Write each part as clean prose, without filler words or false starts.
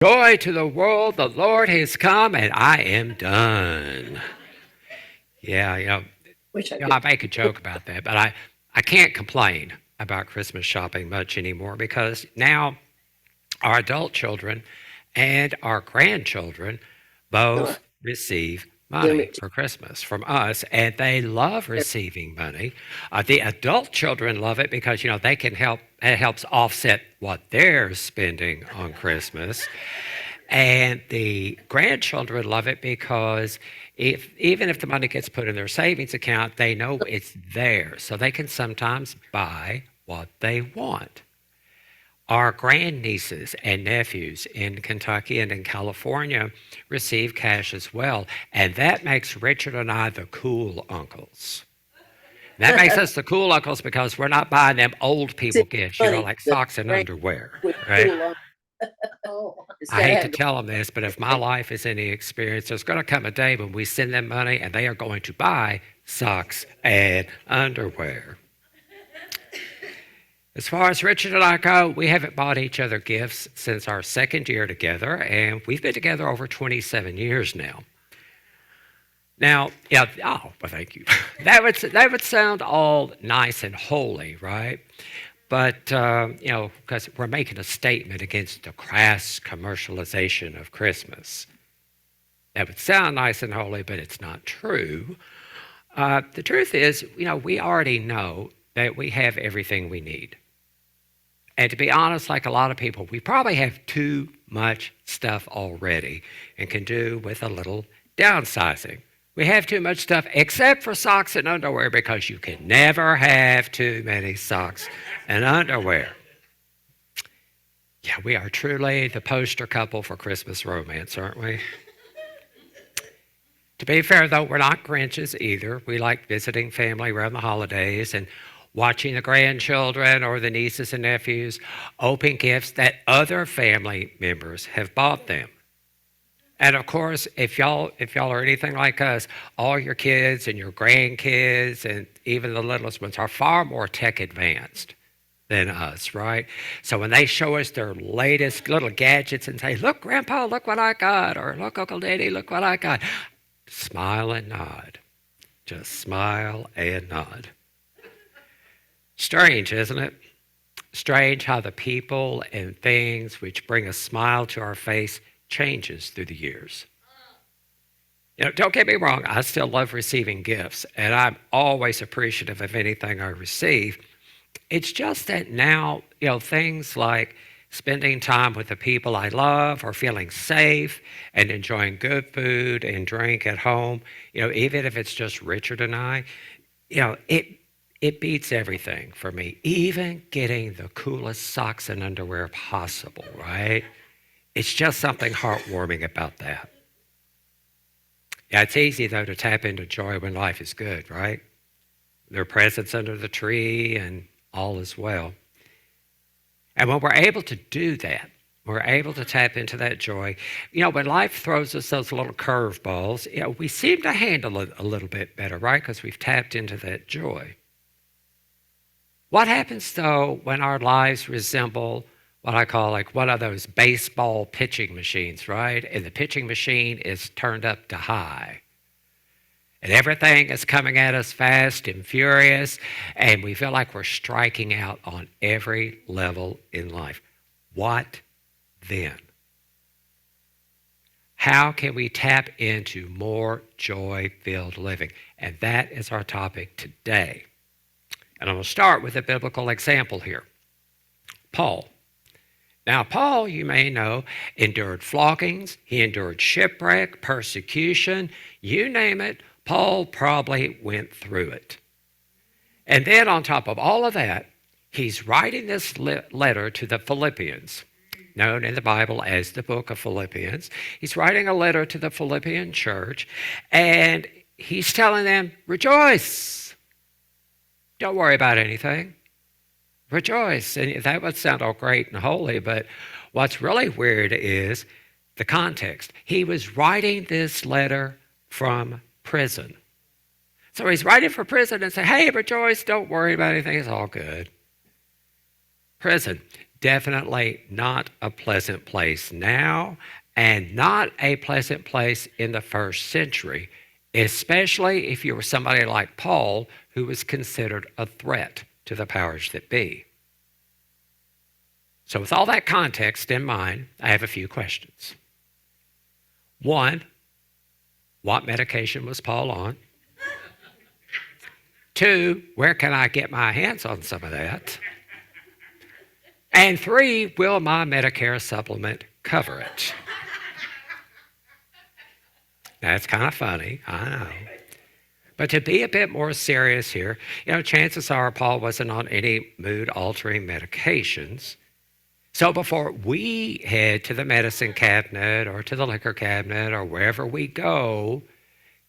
Joy to the world, the Lord has come and I am done. Yeah, Wish I I could. make a joke about that, but I can't complain about Christmas shopping much anymore because now our adult children and our grandchildren Uh, both receive give money it to for Christmas from us, and they love them. receiving money. The adult children love it because they can help. It helps offset what they're spending on Christmas, and the grandchildren love it because even if the money gets put in their savings account, they know it's there, so they can sometimes buy what they want. Our grandnieces and nephews in Kentucky and in California receive cash as well. And that makes Richard and I the cool uncles. That makes us the cool uncles because we're not buying them old It's people gifts, funny. like The socks and grand underwear, with right? cool on. Oh, I instead of hate to having to tell them this, but if my like, life is any experience, there's going to come a day when we send them money and they are going to buy socks and underwear. As far as Richard and I go, we haven't bought each other gifts since our second year together, and we've been together over 27 years now. Now, yeah, oh, well, thank you. That would sound all nice and holy, right? But because we're making a statement against the crass commercialization of Christmas. That would sound nice and holy, but it's not true. The truth is, we already know that we have everything we need. And to be honest, like a lot of people, we probably have too much stuff already and can do with a little downsizing. We have too much stuff except for socks and underwear because you can never have too many socks and underwear. Yeah, we are truly the poster couple for Christmas romance, aren't we? To be fair, though, we're not Grinches either. We like visiting family around the holidays and watching the grandchildren or the nieces and nephews open gifts that other family members have bought them. And of course, if y'all are anything like us, all your kids and your grandkids and even the littlest ones are far more tech advanced than us, right? So when they show us their latest little gadgets and say, "Look, Grandpa, look what I got," or "Look, Uncle Daddy, look what I got," smile and nod. Just smile and nod. Strange, isn't it? Strange how the people and things which bring a smile to our face changes through the years. Don't get me wrong, I still love receiving gifts, and I'm always appreciative of anything I receive. It's just that now, things like spending time with the people I love or feeling safe and enjoying good food and drink at home, even if it's just Richard and I, it beats everything for me, even getting the coolest socks and underwear possible, right? It's just something heartwarming about that. Yeah, it's easy, though, to tap into joy when life is good, right? There are presents under the tree and all is well. And when we're able to do that, we're able to tap into that joy. When life throws us those little curveballs, we seem to handle it a little bit better, right? Because we've tapped into that joy. What happens, though, when our lives resemble what I call like one of those baseball pitching machines, right? And the pitching machine is turned up to high. And everything is coming at us fast and furious, and we feel like we're striking out on every level in life. What then? How can we tap into more joy filled living? And that is our topic today. And I'm going to start with a biblical example here. Paul. Now, Paul, you may know, endured floggings, he endured shipwreck, persecution, you name it, Paul probably went through it. And then, on top of all of that, he's writing this letter to the Philippians, known in the Bible as the book of Philippians. He's writing a letter to the Philippian church, and he's telling them, rejoice. Don't worry about anything. Rejoice. And that would sound all great and holy, but what's really weird is the context. He was writing this letter from prison. So he's writing from prison and saying, hey, rejoice, don't worry about anything, it's all good. Prison. definitely not a pleasant place now, and not a pleasant place in the first century, especially if you were somebody like Paul, who was considered a threat to the powers that be. So, with all that context in mind, I have a few questions. One, what medication was Paul on? Two, where can I get my hands on some of that? And three, will my Medicare supplement cover it? That's kind of funny, I know. But to be a bit more serious here, chances are Paul wasn't on any mood-altering medications. So before we head to the medicine cabinet or to the liquor cabinet or wherever we go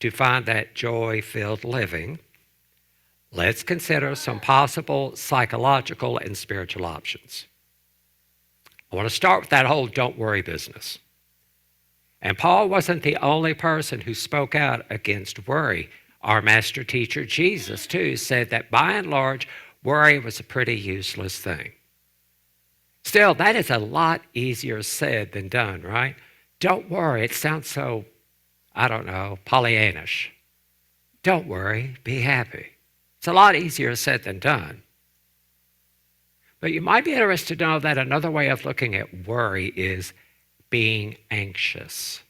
to find that joy-filled living, let's consider some possible psychological and spiritual options. I want to start with that whole don't worry business. And Paul wasn't the only person who spoke out against worry. Our master teacher, Jesus, too, said that by and large, worry was a pretty useless thing. Still, that is a lot easier said than done, right? Don't worry. It sounds so, Pollyannish. Don't worry. Be happy. It's a lot easier said than done. But you might be interested to know that another way of looking at worry is being anxious.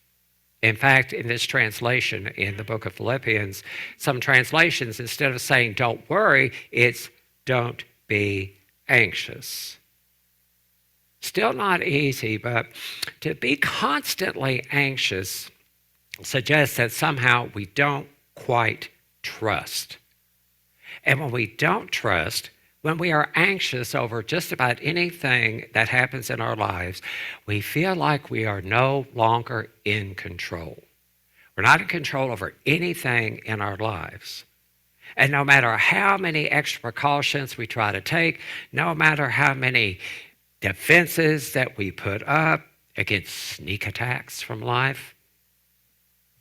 In fact, in this translation in the book of Philippians, some translations, instead of saying don't worry, it's don't be anxious. Still not easy, but to be constantly anxious suggests that somehow we don't quite trust. And when we don't trust, when we are anxious over just about anything that happens in our lives, we feel like we are no longer in control. We're not in control over anything in our lives. And no matter how many extra precautions we try to take, no matter how many defenses that we put up against sneak attacks from life,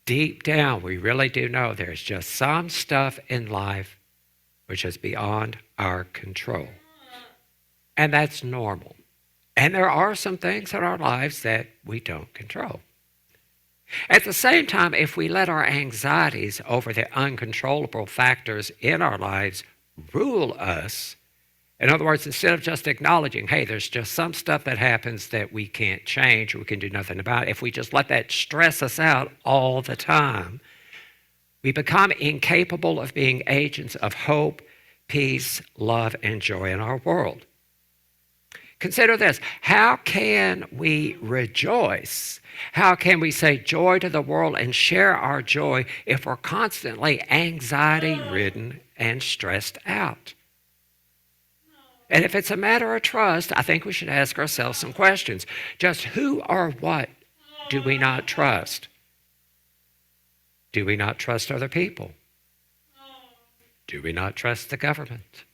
deep down we really do know there's just some stuff in life which is beyond our control. And that's normal. And there are some things in our lives that we don't control. At the same time, if we let our anxieties over the uncontrollable factors in our lives rule us, in other words, instead of just acknowledging, hey, there's just some stuff that happens that we can't change or we can do nothing about, if we just let that stress us out all the time, we become incapable of being agents of hope, peace, love, and joy in our world. Consider this. How can we rejoice? How can we say joy to the world and share our joy if we're constantly anxiety-ridden and stressed out? And if it's a matter of trust, I think we should ask ourselves some questions. Just who or what do we not trust? Do we not trust other people? Do we not trust the government?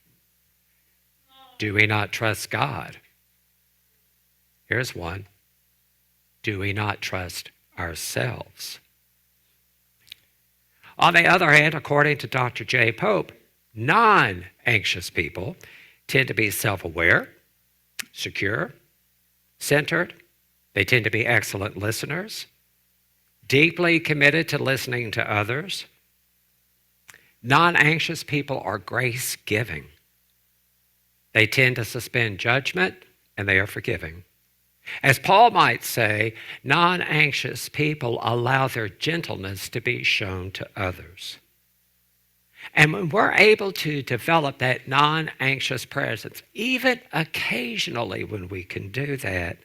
Do we not trust God? Here's one. Do we not trust ourselves? On the other hand, according to Dr. J. Pope, non-anxious people tend to be self-aware, secure, centered. They tend to be excellent listeners, deeply committed to listening to others. Non-anxious people are grace-giving. They tend to suspend judgment, and they are forgiving. As Paul might say, non-anxious people allow their gentleness to be shown to others. And when we're able to develop that non-anxious presence, even occasionally when we can do that,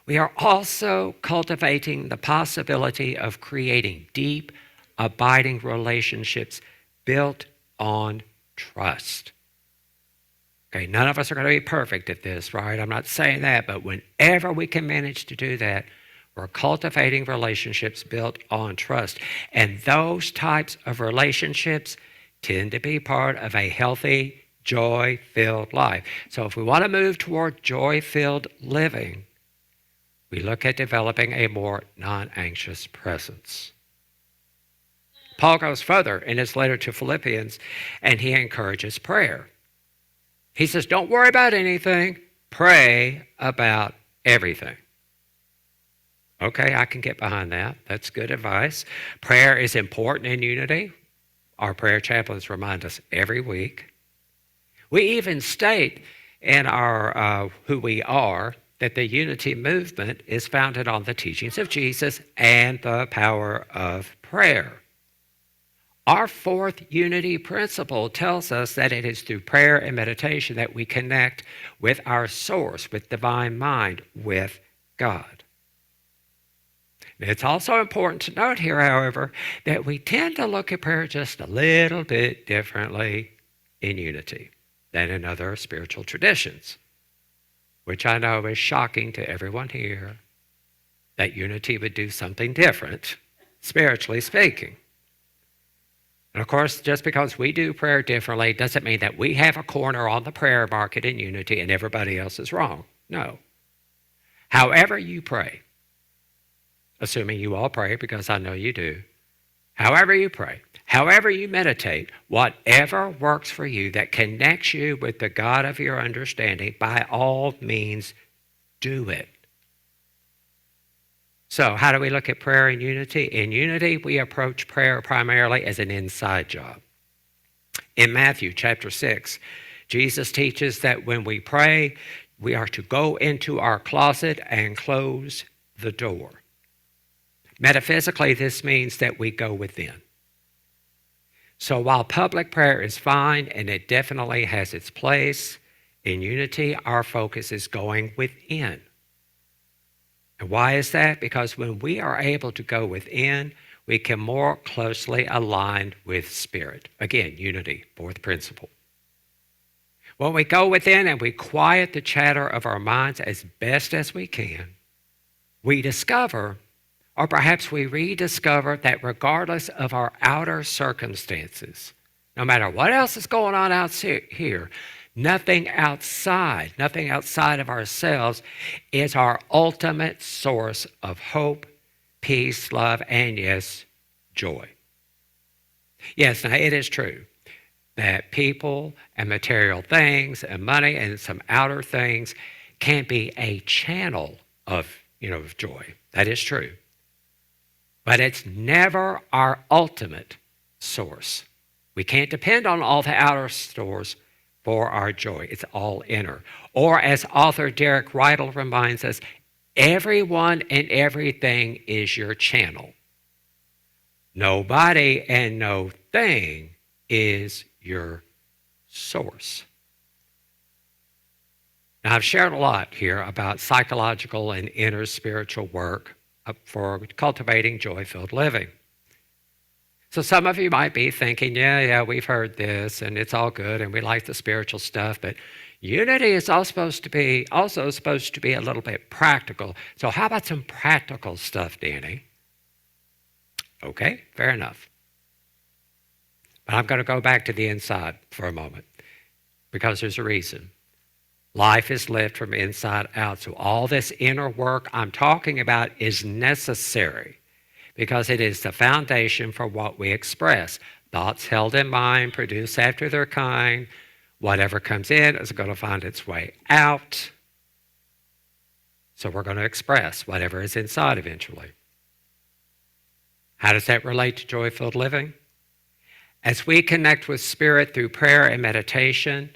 we are also cultivating the possibility of creating deep, abiding relationships built on trust. Okay, none of us are going to be perfect at this, right? I'm not saying that, but whenever we can manage to do that, we're cultivating relationships built on trust. And those types of relationships tend to be part of a healthy, joy-filled life. So if we want to move toward joy-filled living, we look at developing a more non-anxious presence. Paul goes further in his letter to Philippians, and he encourages prayer. He says, don't worry about anything. Pray about everything. Okay, I can get behind that. That's good advice. Prayer is important in unity. Our prayer chaplains remind us every week. We even state in our who we are that the unity movement is founded on the teachings of Jesus and the power of prayer. Our fourth unity principle tells us that it is through prayer and meditation that we connect with our source, with divine mind, with God. It's also important to note here, however, that we tend to look at prayer just a little bit differently in unity than in other spiritual traditions, which I know is shocking to everyone here, that unity would do something different, spiritually speaking. And of course, just because we do prayer differently doesn't mean that we have a corner on the prayer market in unity and everybody else is wrong. No. However you pray, assuming you all pray, because I know you do, however you pray, however you meditate, whatever works for you that connects you with the God of your understanding, by all means, do it. So how do we look at prayer in unity? In unity, we approach prayer primarily as an inside job. In Matthew chapter 6, Jesus teaches that when we pray, we are to go into our closet and close the door. Metaphysically, this means that we go within. So while public prayer is fine and it definitely has its place, in unity, our focus is going within. And why is that? Because when we are able to go within, we can more closely align with Spirit. Again, unity, fourth principle. When we go within and we quiet the chatter of our minds as best as we can, we discover, or perhaps we rediscover, that regardless of our outer circumstances, no matter what else is going on out here, nothing outside of ourselves is our ultimate source of hope, peace, love, and yes, joy. Yes, now it is true that people and material things and money and some outer things can be a channel of joy. That is true. But it's never our ultimate source. We can't depend on all the outer source for our joy. It's all inner. Or as author Derek Riedel reminds us, everyone and everything is your channel. Nobody and no thing is your source. Now, I've shared a lot here about psychological and inner spiritual work for cultivating joy-filled living. So some of you might be thinking, yeah, we've heard this, and it's all good, and we like the spiritual stuff, but unity is also supposed to be a little bit practical. So how about some practical stuff, Danny? Okay, fair enough. But I'm going to go back to the inside for a moment, because there's a reason. Life is lived from inside out. So all this inner work I'm talking about is necessary because it is the foundation for what we express. Thoughts held in mind produce after their kind. Whatever comes in is going to find its way out. So we're going to express whatever is inside eventually. How does that relate to joy-filled living? As we connect with Spirit through prayer and meditation,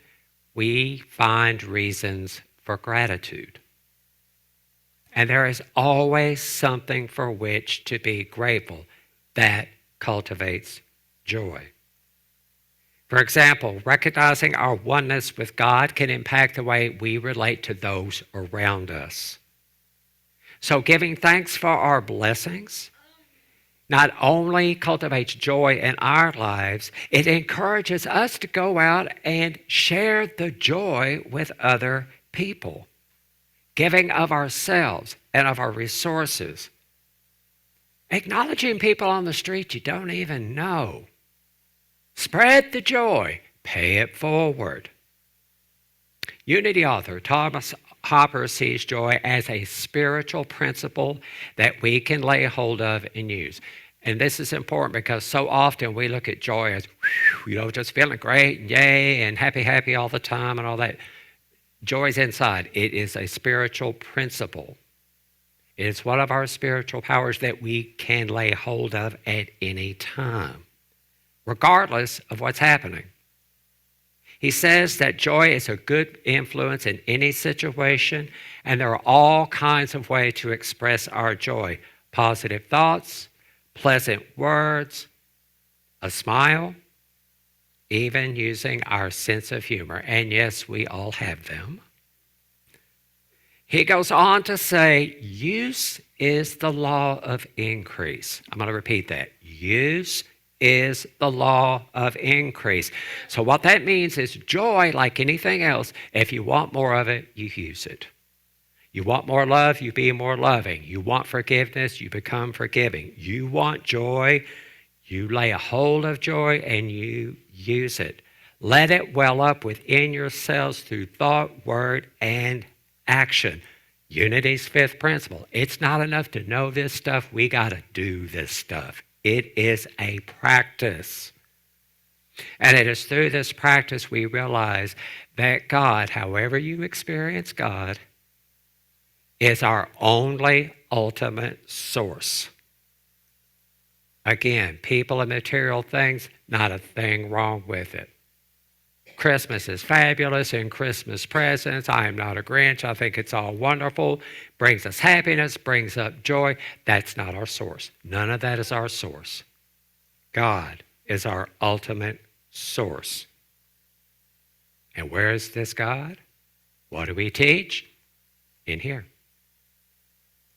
we find reasons for gratitude. And there is always something for which to be grateful. That cultivates joy. For example, recognizing our oneness with God can impact the way we relate to those around us. So giving thanks for our blessings not only cultivates joy in our lives, it encourages us to go out and share the joy with other people, giving of ourselves and of our resources, acknowledging people on the street you don't even know. Spread the joy, pay it forward. Unity author Thomas Hopper sees joy as a spiritual principle that we can lay hold of and use. And this is important because so often we look at joy as, just feeling great and yay and happy all the time and all that. Joy is inside. It is a spiritual principle. It is one of our spiritual powers that we can lay hold of at any time, regardless of what's happening. He says that joy is a good influence in any situation, and there are all kinds of ways to express our joy. Positive thoughts, pleasant words, a smile, even using our sense of humor. And yes, we all have them. He goes on to say, use is the law of increase. I'm going to repeat that. Use is the law of increase. So what that means is joy, like anything else, if you want more of it, you use it. You want more love, you be more loving. You want forgiveness, you become forgiving. You want joy, you lay a hold of joy and you use it. Let it well up within yourselves through thought, word, and action. Unity's fifth principle. It's not enough to know this stuff. We got to do this stuff. It is a practice. And it is through this practice we realize that God, however you experience God, is our only ultimate source. Again, people and material things, not a thing wrong with it. Christmas is fabulous and Christmas presents. I am not a Grinch. I think it's all wonderful. Brings us happiness, brings up joy. That's not our source. None of that is our source. God is our ultimate source. And where is this God? What do we teach? In here.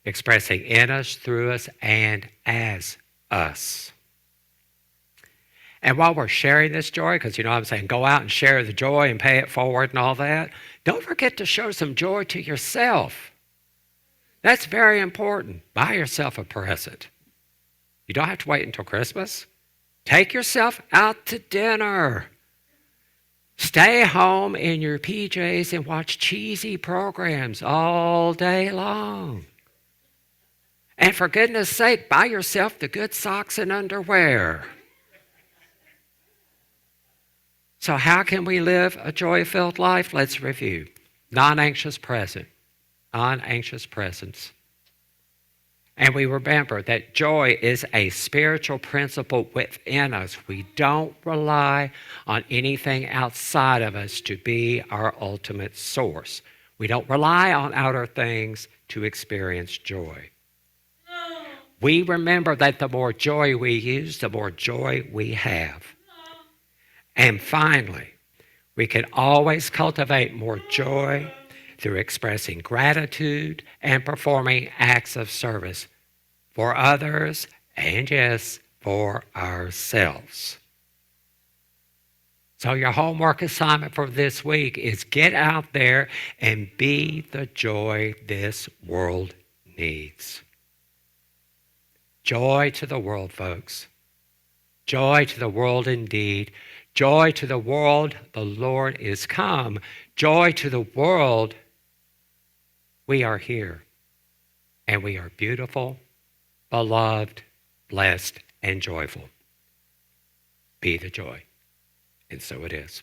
Expressing in us, through us, and as us. And while we're sharing this joy, because I'm saying go out and share the joy and pay it forward and all that, don't forget to show some joy to yourself. That's very important. Buy yourself a present. You don't have to wait until Christmas. Take yourself out to dinner. Stay home in your PJs and watch cheesy programs all day long. And for goodness sake, buy yourself the good socks and underwear. So how can we live a joy-filled life? Let's review. Non-anxious present. Non-anxious presence. And we remember that joy is a spiritual principle within us. We don't rely on anything outside of us to be our ultimate source. We don't rely on outer things to experience joy. We remember that the more joy we use, the more joy we have. And finally, we can always cultivate more joy through expressing gratitude and performing acts of service for others and, yes, for ourselves. So your homework assignment for this week is get out there and be the joy this world needs. Joy to the world, folks. Joy to the world indeed. Joy to the world, the Lord is come. Joy to the world, we are here. And we are beautiful, beloved, blessed, and joyful. Be the joy. And so it is.